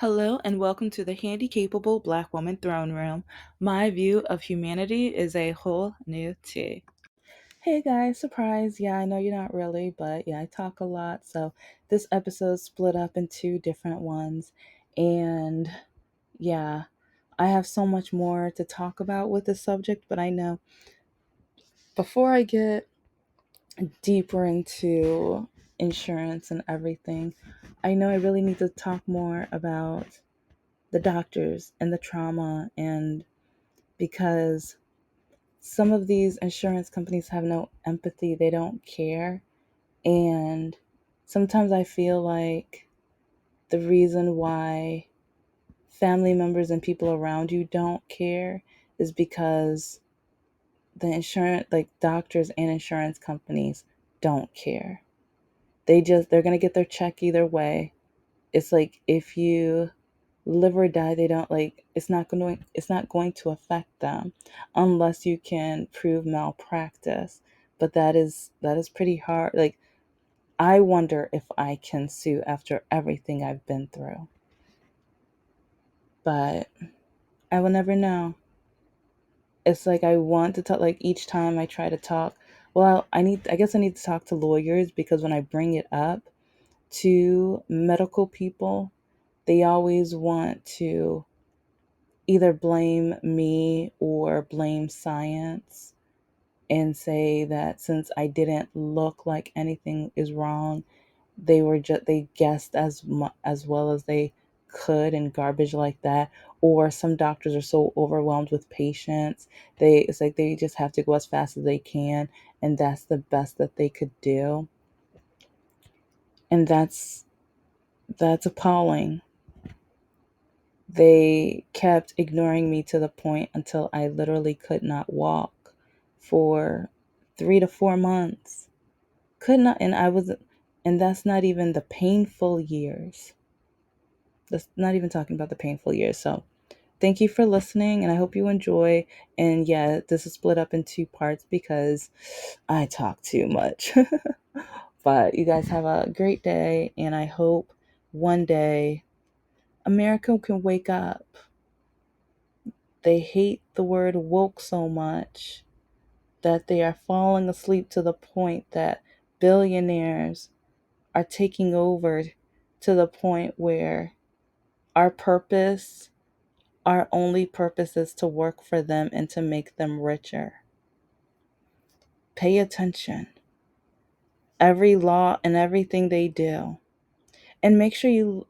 Hello and welcome to the Handicapable Black Woman Throne Room. My view of humanity is a whole new tea. Hey guys, surprise. Yeah, I know you're not really, but yeah, I talk a lot. So this episode split up in two different ones. And yeah, I have so much more to talk about with this subject, but I know before I get deeper into insurance and everything, I know I really need to talk more about the doctors and the trauma, and because some of these insurance companies have no empathy, they don't care. And sometimes I feel like the reason why family members and people around you don't care is because the insurance, like doctors and insurance companies, don't care. They're going to get their check either way. It's like if you live or die, they don't like it's not going to affect them unless you can prove malpractice. But that is pretty hard. Like, I wonder if I can sue after everything I've been through, but I will never know. It's like I want to talk, like each time I try to talk, well, I guess I need to talk to lawyers, because when I bring it up to medical people, they always want to either blame me or blame science and say that since I didn't look like anything is wrong, they guessed as well as they could, and garbage like that. Or some doctors are so overwhelmed with patients, it's like they just have to go as fast as they can, and that's the best that they could do. And that's appalling. They kept ignoring me to the point until I literally could not walk for 3 to 4 months. Could not, and that's not even the painful years. That's not even talking about the painful years. So thank you for listening, and I hope you enjoy. And yeah, this is split up in two parts because I talk too much. But you guys have a great day, and I hope one day America can wake up. They hate the word woke so much that they are falling asleep to the point that billionaires are taking over, to the point where our purpose, our only purpose, is to work for them and to make them richer. Pay attention. Every law and everything they do. And make sure you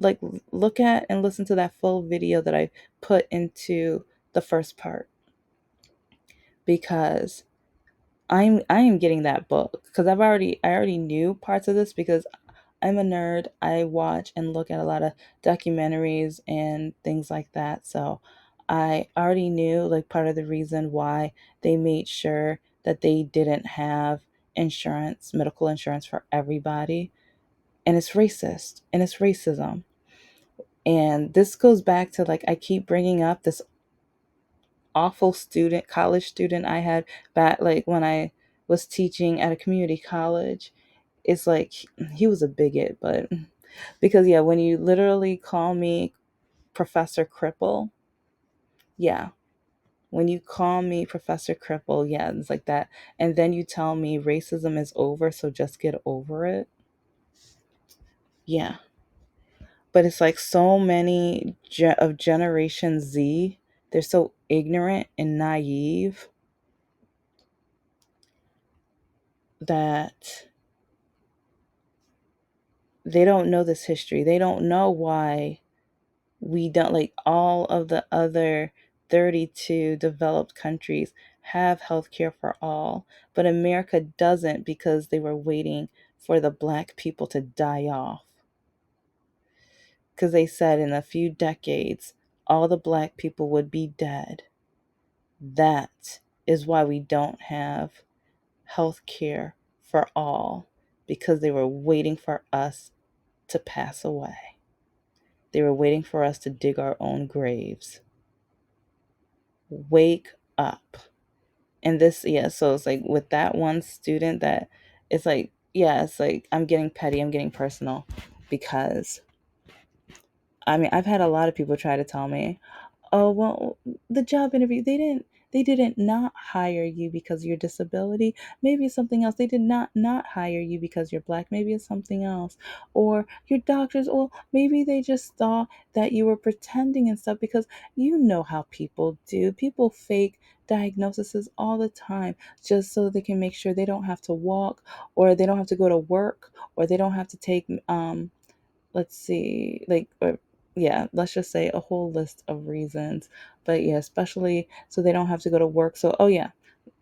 look at and listen to that full video that I put into the first part, because I am getting that book, because I already knew parts of this, because I'm a nerd. I watch and look at a lot of documentaries and things like that. So I already knew, like, part of the reason why they made sure that they didn't have insurance, medical insurance for everybody. And it's racist and it's racism. And this goes back to, like, I keep bringing up this awful college student I had back, like, when I was teaching at a community college. It's like he was a bigot, but because, yeah, when you literally call me Professor Cripple, yeah, when you call me Professor Cripple, yeah, it's like that. And then you tell me racism is over, so just get over it. Yeah. But it's like so many of Generation Z, they're so ignorant and naive that they don't know this history. They don't know why we don't, like, all of the other 32 developed countries have healthcare for all, but America doesn't, because they were waiting for the black people to die off. Because they said in a few decades, all the black people would be dead. That is why we don't have healthcare for all, because they were waiting for us to pass away. They were waiting for us to dig our own graves. Wake up. And this, yeah, so it's like with that one student, that it's like, yeah, it's like I'm getting petty, I'm getting personal, because I mean, I've had a lot of people try to tell me, "Oh, well, the job interview, they didn't not hire you because of your disability. Maybe it's something else. They did not hire you because you're black. Maybe it's something else. Or your doctors, well, maybe they just thought that you were pretending and stuff because you know how people do. People fake diagnoses all the time just so they can make sure they don't have to walk or they don't have to go to work or they don't have to take let's see, like, or yeah, let's just say a whole list of reasons. But yeah, especially so they don't have to go to work. So, oh yeah,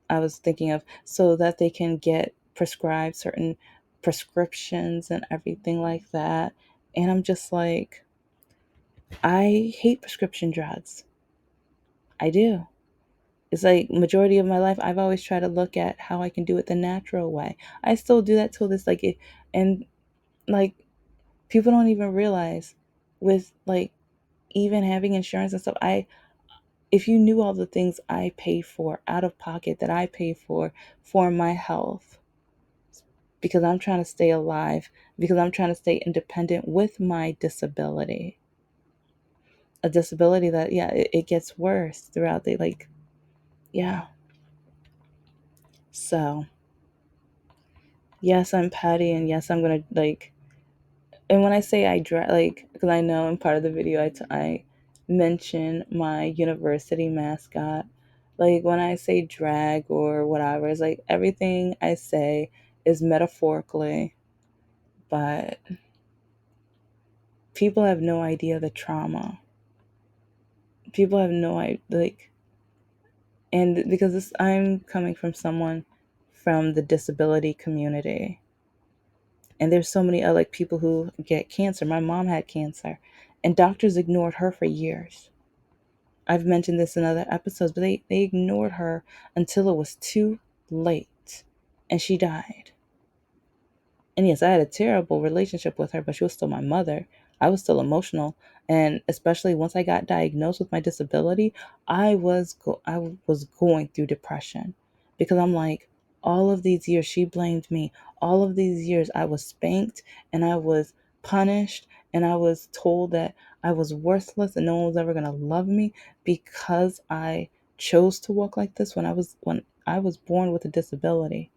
I was thinking of so that they can get prescribed certain prescriptions and everything like that. And I'm just like, I hate prescription drugs. I do. It's like majority of my life, I've always tried to look at how I can do it the natural way. I still do that till this, like, and like people don't even realize with like even having insurance and stuff, I if you knew all the things I pay for out of pocket that I pay for my health because I'm trying to stay alive, because I'm trying to stay independent with my disability. A disability that yeah, it gets worse throughout the like yeah. So, yes, I'm petty and yes, I'm going to like and when I say I drag, like, because I know in part of the video I mention my university mascot. Like, when I say drag or whatever, it's like everything I say is metaphorically, but people have no idea the trauma. People have no idea, like, and because I'm coming from someone from the disability community, and there's so many other like people who get cancer. My mom had cancer, and doctors ignored her for years. I've mentioned this in other episodes, but they ignored her until it was too late and she died. And yes, I had a terrible relationship with her, but she was still my mother. I was still emotional, and especially once I got diagnosed with my disability, I was going through depression because I'm like, all of these years she blamed me. All of these years I was spanked and I was punished and I was told that I was worthless and no one was ever going to love me because I chose to walk like this when I was born with a disability.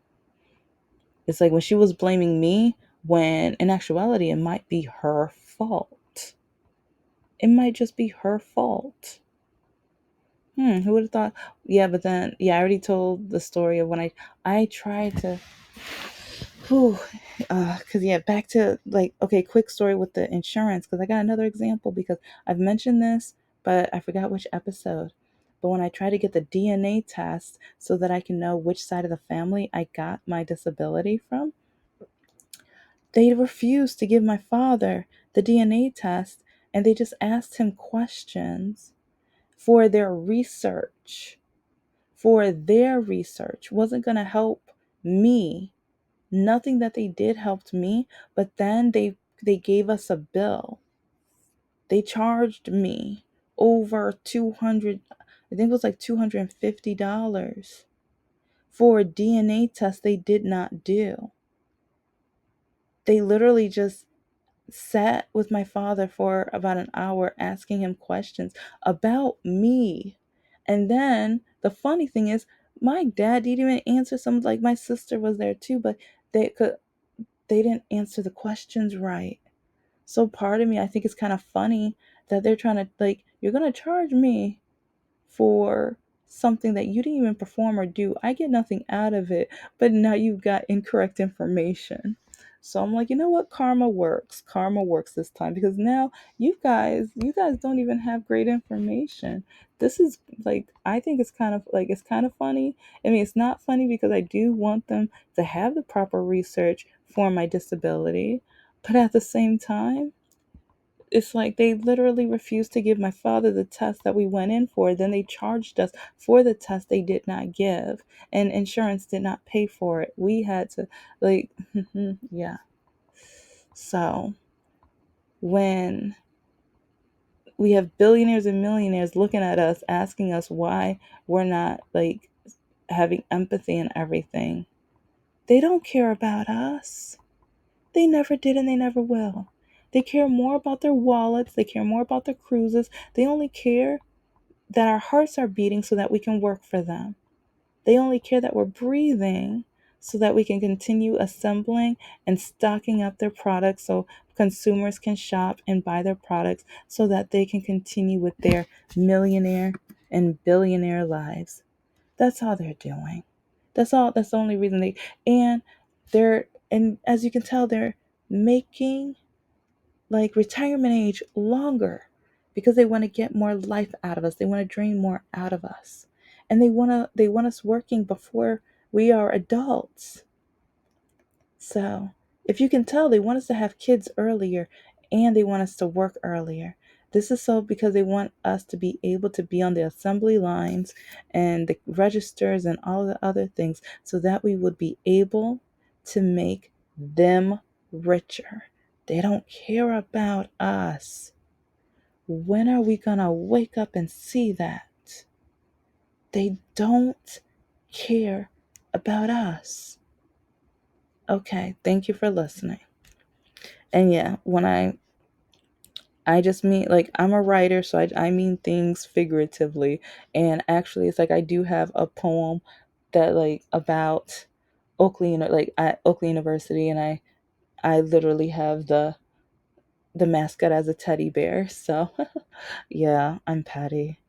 It's like when she was blaming me, when in actuality, it might be her fault. It might just be her fault. Who would have thought? Yeah, but then, yeah, I already told the story of when I tried to, whew, because yeah, back to like, okay, quick story with the insurance, because I got another example because I've mentioned this, but I forgot which episode. But when I tried to get the DNA test so that I can know which side of the family I got my disability from, they refused to give my father the DNA test and they just asked him questions for their research. For their research wasn't going to help me. Nothing that they did helped me, but then they gave us a bill. They charged me over 200, I think it was like $250 for a DNA test they did not do. They literally just sat with my father for about an hour asking him questions about me. And then the funny thing is, my dad didn't even answer some, like my sister was there too, but they didn't answer the questions right. So part of me, I think it's kind of funny that they're trying to like, you're gonna charge me for something that you didn't even perform or do. I get nothing out of it, but now you've got incorrect information. So I'm like, you know what? Karma works. Karma works this time because now you guys don't even have great information. This is like, I think it's kind of funny. I mean, it's not funny because I do want them to have the proper research for my disability, but at the same time, it's like they literally refused to give my father the test that we went in for. Then they charged us for the test they did not give, and insurance did not pay for it. We had to, like, yeah. So when we have billionaires and millionaires looking at us, asking us why we're not like having empathy and everything, they don't care about us. They never did and they never will. They care more about their wallets, they care more about their cruises. They only care that our hearts are beating so that we can work for them. They only care that we're breathing so that we can continue assembling and stocking up their products so consumers can shop and buy their products so that they can continue with their millionaire and billionaire lives. That's all they're doing. That's the only reason and and as you can tell, they're making like retirement age longer because they want to get more life out of us. They want to drain more out of us. And they want us working before we are adults. So, if you can tell, they want us to have kids earlier and they want us to work earlier. This is so because they want us to be able to be on the assembly lines and the registers and all the other things so that we would be able to make them richer. They don't care about us. When are we going to wake up and see that? They don't care about us. Okay, thank you for listening. And yeah, I just mean like I'm a writer, so I mean things figuratively. And actually, it's like I do have a poem that like about like at Oakley University, and I literally have the mascot as a teddy bear. So yeah, I'm Patty.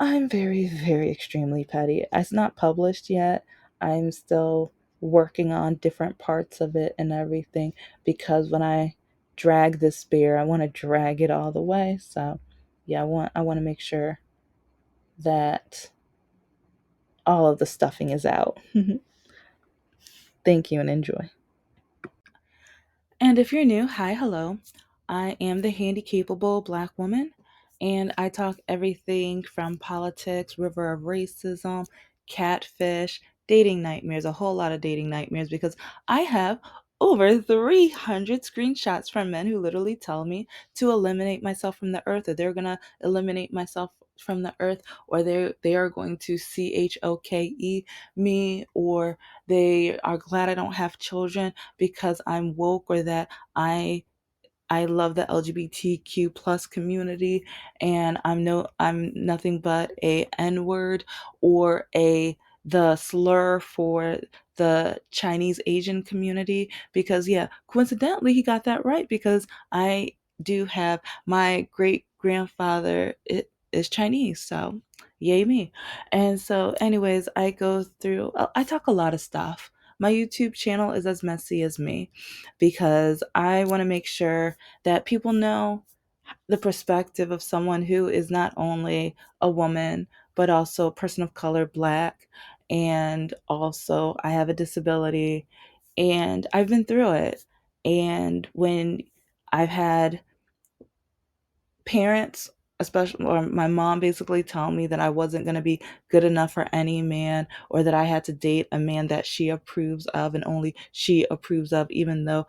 I'm very, very extremely petty. It's not published yet. I'm still working on different parts of it and everything because when I drag this beer, I want to drag it all the way. So, yeah, I want to make sure that all of the stuffing is out. Thank you and enjoy. And if you're new, hi, hello. I am the Handicapable Black woman, and I talk everything from politics, river of racism, catfish, dating nightmares, a whole lot of dating nightmares because I have over 300 screenshots from men who literally tell me to eliminate myself from the earth, or they're going to eliminate myself from the earth, or they are going to CHOKE me, or they are glad I don't have children because I'm woke, or that I I love the LGBTQ plus community and I'm nothing but a N word or a the slur for the Chinese Asian community because yeah, coincidentally he got that right because I do have my great grandfather is Chinese, so yay me. And so anyways, I talk a lot of stuff. My YouTube channel is as messy as me because I want to make sure that people know the perspective of someone who is not only a woman, but also a person of color, black, and also I have a disability and I've been through it. And when I've had parents, especially or my mom basically tell me that I wasn't going to be good enough for any man or that I had to date a man that she approves of and only she approves of, even though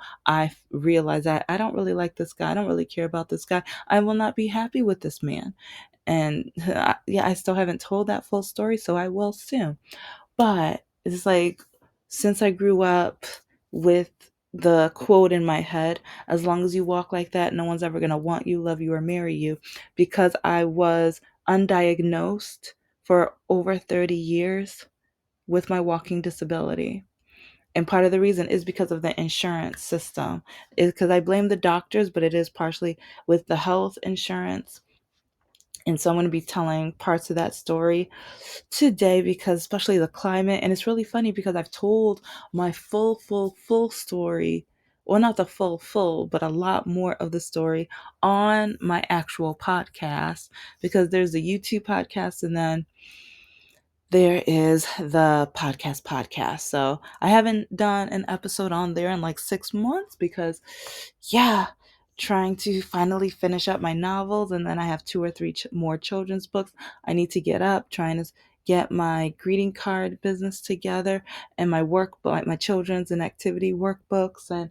realize that I don't really like this guy, I don't really care about this guy, I will not be happy with this man. And yeah, I still haven't told that full story, so I will soon. But it's like, since I grew up with the quote in my head, as long as you walk like that, no one's ever going to want you, love you, or marry you, because I was undiagnosed for over 30 years with my walking disability. And part of the reason is because of the insurance system, is because I blame the doctors, but it is partially with the health insurance. And so I'm going to be telling parts of that story today because especially the climate, and it's really funny because I've told my full story, well, not the full but a lot more of the story on my actual podcast, because there's the YouTube podcast and then there is the podcast. So I haven't done an episode on there in like 6 months because yeah, trying to finally finish up my novels, and then I have two or three more children's books I need to get up, trying to get my greeting card business together and my my children's and activity workbooks and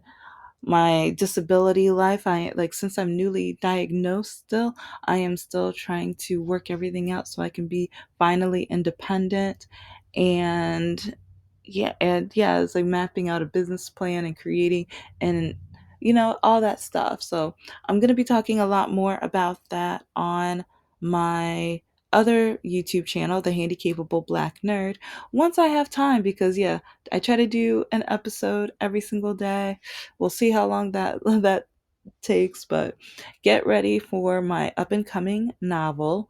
my disability life. I like, since I'm newly diagnosed still, I am still trying to work everything out so I can be finally independent. And yeah, it's like mapping out a business plan and creating an all that stuff. So I'm going to be talking a lot more about that on my other YouTube channel, the Handicapable Black Nerd, once I have time, because yeah, I try to do an episode every single day. We'll see how long that that takes, but get ready for my up and coming novel.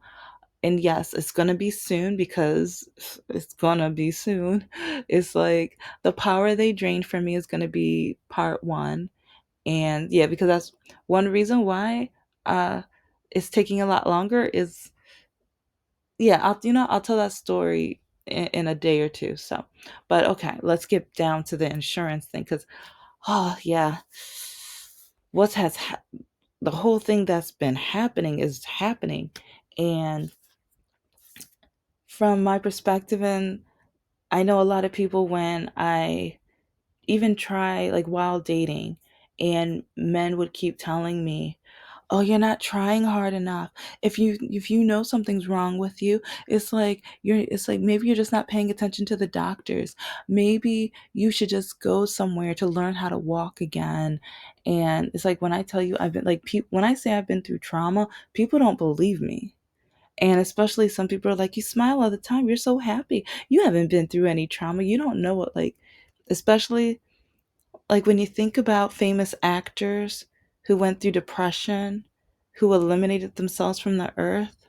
And yes, it's gonna be soon, because it's gonna be soon. It's like The Power They Drained from Me is gonna be part one. And yeah, because that's one reason why uh it's taking a lot longer is, yeah, I'll tell that story in a day or two. So, but okay, let's get down to the insurance thing, because oh yeah, what has the whole thing that's been happening is happening. And from my perspective, and I know a lot of people, when I even try, like while dating, and men would keep telling me, "Oh, you're not trying hard enough. If you know something's wrong with you, it's like maybe you're just not paying attention to the doctors. Maybe you should just go somewhere to learn how to walk again." And it's like, when I tell you I've been like when I say I've been through trauma, people don't believe me. And especially some people are like, "You smile all the time. You're so happy. You haven't been through any trauma. You don't know what," like, especially like when you think about famous actors who went through depression, who eliminated themselves from the earth.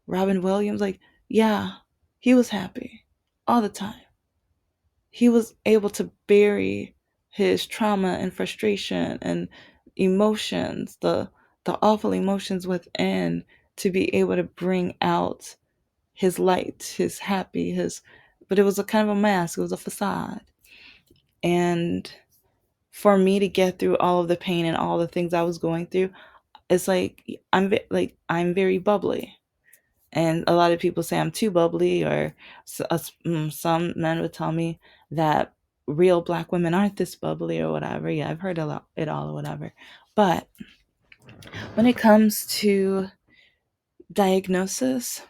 Robin Williams, like, yeah, he was happy all the time. He was able to bury his trauma and frustration and emotions, the awful emotions within, to be able to bring out his light, his happy, his, but it was a kind of a mask, it was a facade. And for me to get through all of the pain and all the things I was going through, it's like I'm very bubbly. And a lot of people say I'm too bubbly, or some men would tell me that real black women aren't this bubbly or whatever. Yeah, I've heard it all or whatever. But when it comes to diagnosis,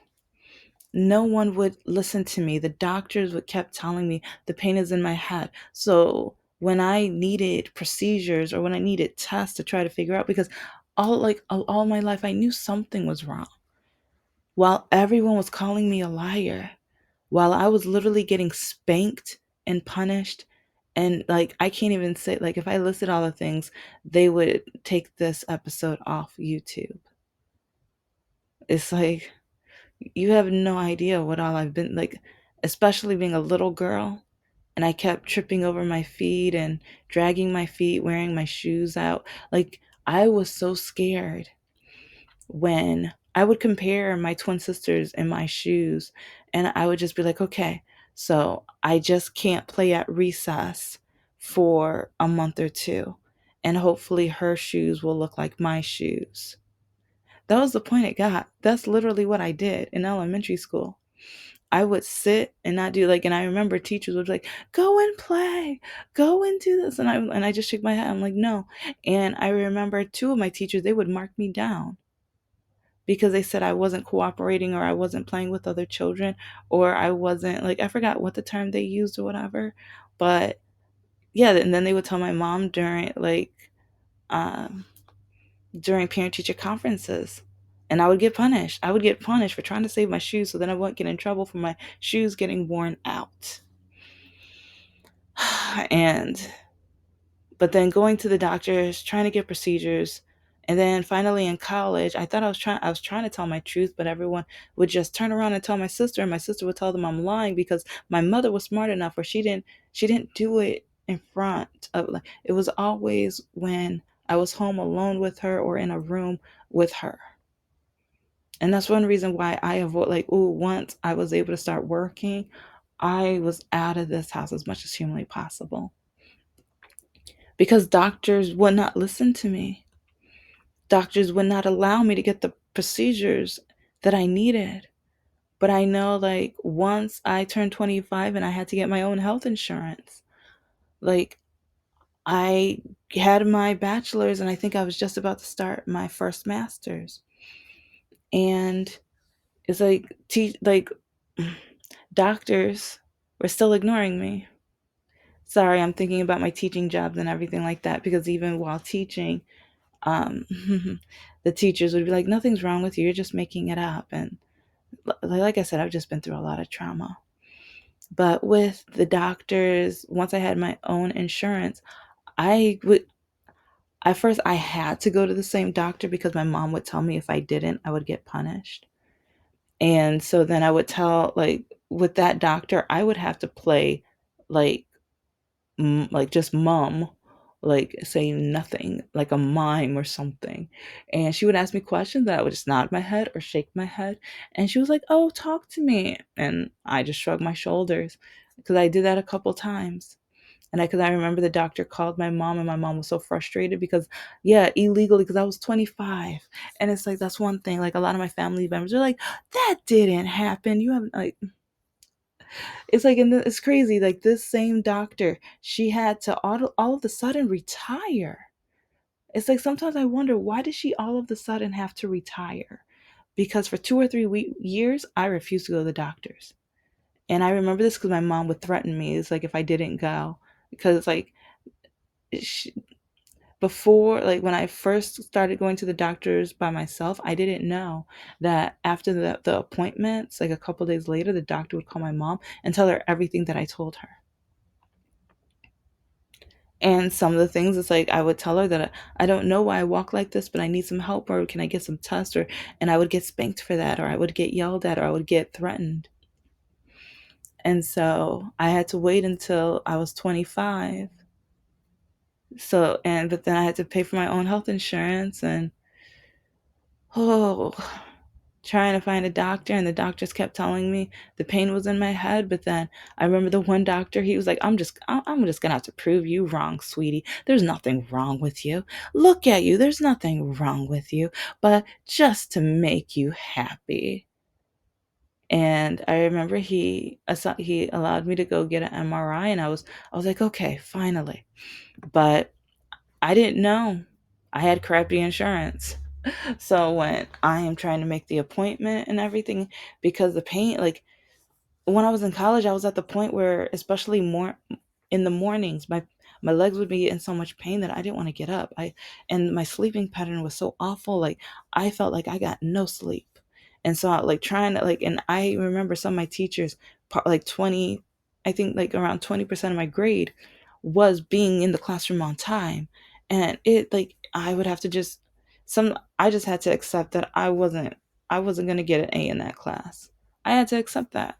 no one would listen to me. The doctors would kept telling me the pain is in my head. So when I needed procedures, or when I needed tests to try to figure out, because all my life I knew something was wrong, while everyone was calling me a liar, while I was literally getting spanked and punished. And like, I can't even say, like, if I listed all the things, they would take this episode off YouTube. It's like, you have no idea what all I've been like, especially being a little girl. And I kept tripping over my feet and dragging my feet, wearing my shoes out. Like, I was so scared when I would compare my twin sisters and my shoes. And I would just be like, okay, so I just can't play at recess for a month or two. And hopefully her shoes will look like my shoes. That was the point it got. That's literally what I did in elementary school. I would sit and not do, like, and I remember teachers would be like, "Go and play, go and do this," and I just shake my head. I'm like, "No." And I remember two of my teachers, they would mark me down because they said I wasn't cooperating, or I wasn't playing with other children, or I wasn't, like, I forgot what the term they used or whatever, but yeah. And then they would tell my mom um during parent teacher conferences. And I would get punished. I would get punished for trying to save my shoes, so then I wouldn't get in trouble for my shoes getting worn out. And but then going to the doctors, trying to get procedures, and then finally in college, I was trying to tell my truth, but everyone would just turn around and tell my sister, and my sister would tell them I'm lying, because my mother was smart enough where she didn't do it in front of, like, it was always when I was home alone with her or in a room with her. And that's one reason why I avoid, like, oh, once I was able to start working, I was out of this house as much as humanly possible, because doctors would not listen to me. Doctors would not allow me to get the procedures that I needed. But I know, like, once I turned 25 and I had to get my own health insurance, like, I had my bachelor's and I think I was just about to start my first master's. And it's like, like doctors were still ignoring me. Sorry, I'm thinking about my teaching jobs and everything like that, because even while teaching, um, the teachers would be like, nothing's wrong with you. You're just making it up. And like I said, I've just been through a lot of trauma. But with the doctors, once I had my own insurance, I would, at first, I had to go to the same doctor because my mom would tell me if I didn't, I would get punished. And so then I would tell, like, with that doctor, I would have to play like like just mum, like saying nothing, like a mime or something. And she would ask me questions that I would just nod my head or shake my head. And she was like, "Oh, talk to me." And I just shrugged my shoulders because I did that a couple times. And because I remember the doctor called my mom, and my mom was so frustrated because, yeah, illegally, because I was 25. And it's like, that's one thing. Like, a lot of my family members are like, that didn't happen. You haven't, like, it's like, and it's crazy. Like, this same doctor, she had to all of a sudden retire. It's like sometimes I wonder, why did she all of a sudden have to retire? Because for 2 or 3 years, I refused to go to the doctors. And I remember this because my mom would threaten me. It's like if I didn't go, because like she, before, like when I first started going to the doctors by myself, I didn't know that after the appointments, like a couple days later, the doctor would call my mom and tell her everything that I told her. And some of the things, it's like I would tell her that I don't know why I walk like this, but I need some help, or can I get some tests, or and I would get spanked for that, or I would get yelled at, or I would get threatened. And so I had to wait until I was 25. So, and but then I had to pay for my own health insurance, and oh, trying to find a doctor, and the doctors kept telling me the pain was in my head. But then I remember the one doctor, he was like, I'm just gonna have to prove you wrong, sweetie. There's nothing wrong with you. Look at you, there's nothing wrong with you, but just to make you happy. And I remember he allowed me to go get an MRI, and I was like, okay, finally. But I didn't know I had crappy insurance. So when I am trying to make the appointment and everything, because the pain, like when I was in college, I was at the point where, especially more in the mornings, my legs would be in so much pain that I didn't want to get up. And my sleeping pattern was so awful. Like I felt like I got no sleep. And so I like trying to like, and I remember some of my teachers, like 20, I think like around 20% of my grade was being in the classroom on time. And it like, I would have to just, I just had to accept that I wasn't going to get an A in that class. I had to accept that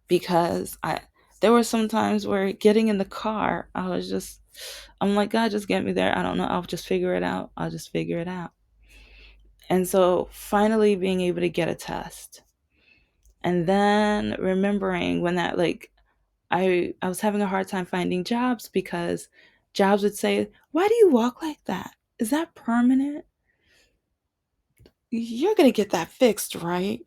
because there were some times where getting in the car, I'm like, God, just get me there. I don't know. I'll just figure it out. I'll just figure it out. And so finally being able to get a test. And then remembering when that like I was having a hard time finding jobs because jobs would say, "Why do you walk like that? Is that permanent? You're going to get that fixed, right?"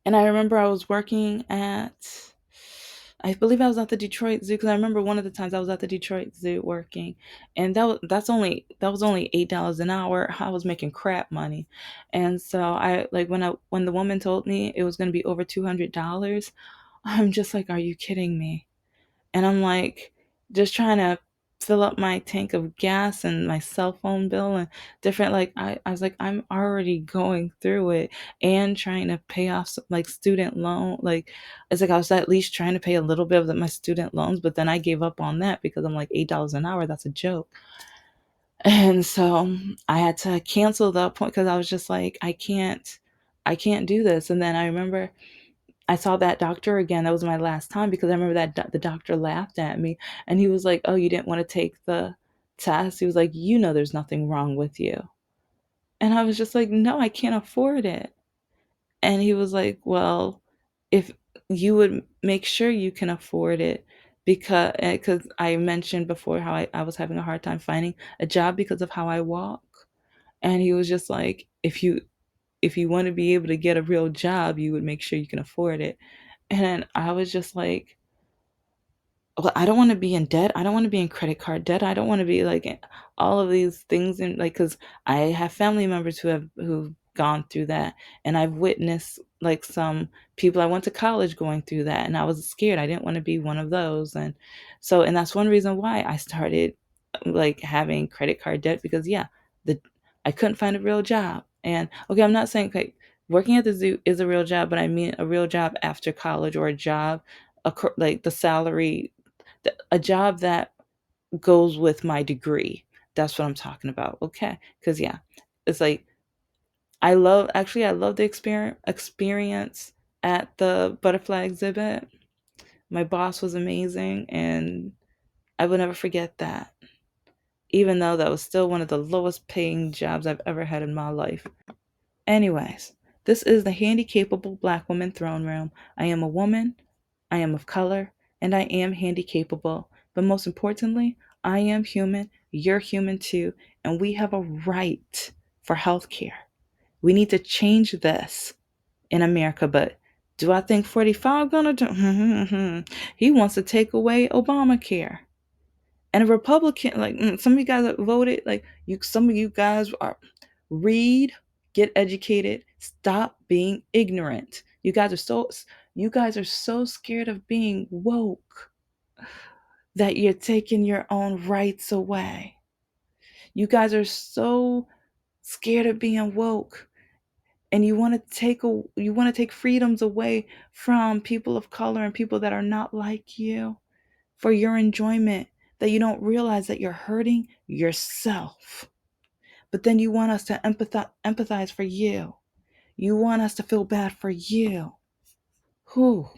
And I remember I was working at, I believe I was at the Detroit Zoo, because I remember one of the times I was at the Detroit Zoo working, and that was only $8 an hour. I was making crap money, and so I like when the woman told me it was going to be over $200, I'm just like, are you kidding me? And I'm like, just trying to fill up my tank of gas and my cell phone bill and different, like I was like, I'm already going through it and trying to pay off like student loan. Like it's like I was at least trying to pay a little bit of my student loans, but then I gave up on that because I'm like, $8 an hour, that's a joke. And so I had to cancel the appointment because I was just like, I can't do this. And then I remember I saw that doctor again. That was my last time because I remember that the doctor laughed at me, and he was like, "Oh, you didn't want to take the test?" He was like, "You know there's nothing wrong with you." And I was just like, "No, I can't afford it." And he was like, "Well, if you would make sure you can afford it, because I mentioned before how I was having a hard time finding a job because of how I walk." And he was just like, "If you want to be able to get a real job, you would make sure you can afford it." And I was just like, well, I don't want to be in debt. I don't want to be in credit card debt. I don't want to be like all of these things. And like, cause I have family members who've gone through that, and I've witnessed like some people I went to college going through that, and I was scared. I didn't want to be one of those. And that's one reason why I started like having credit card debt, because yeah, the I couldn't find a real job. And okay, I'm not saying okay, working at the zoo is a real job, but I mean a real job after college, or a job like the salary, a job that goes with my degree. That's what I'm talking about. Okay. Because, yeah, it's like I love the experience at the butterfly exhibit. My boss was amazing, and I will never forget that, even though that was still one of the lowest paying jobs I've ever had in my life. Anyways, this is the Handicapable Black Woman Throne Room. I am a woman, I am of color, and I am handicapable. But most importantly, I am human, you're human too, and we have a right for health care. We need to change this in America, but do I think 45 gonna do? He wants to take away Obamacare. And a Republican, like some of you guys that voted, like some of you guys are read, get educated, stop being ignorant. You guys are so scared of being woke that you're taking your own rights away. You guys are so scared of being woke, and you want to take freedoms away from people of color and people that are not like you for your enjoyment, that you don't realize that you're hurting yourself. But then you want us to empathize for you. You want us to feel bad for you. Whew.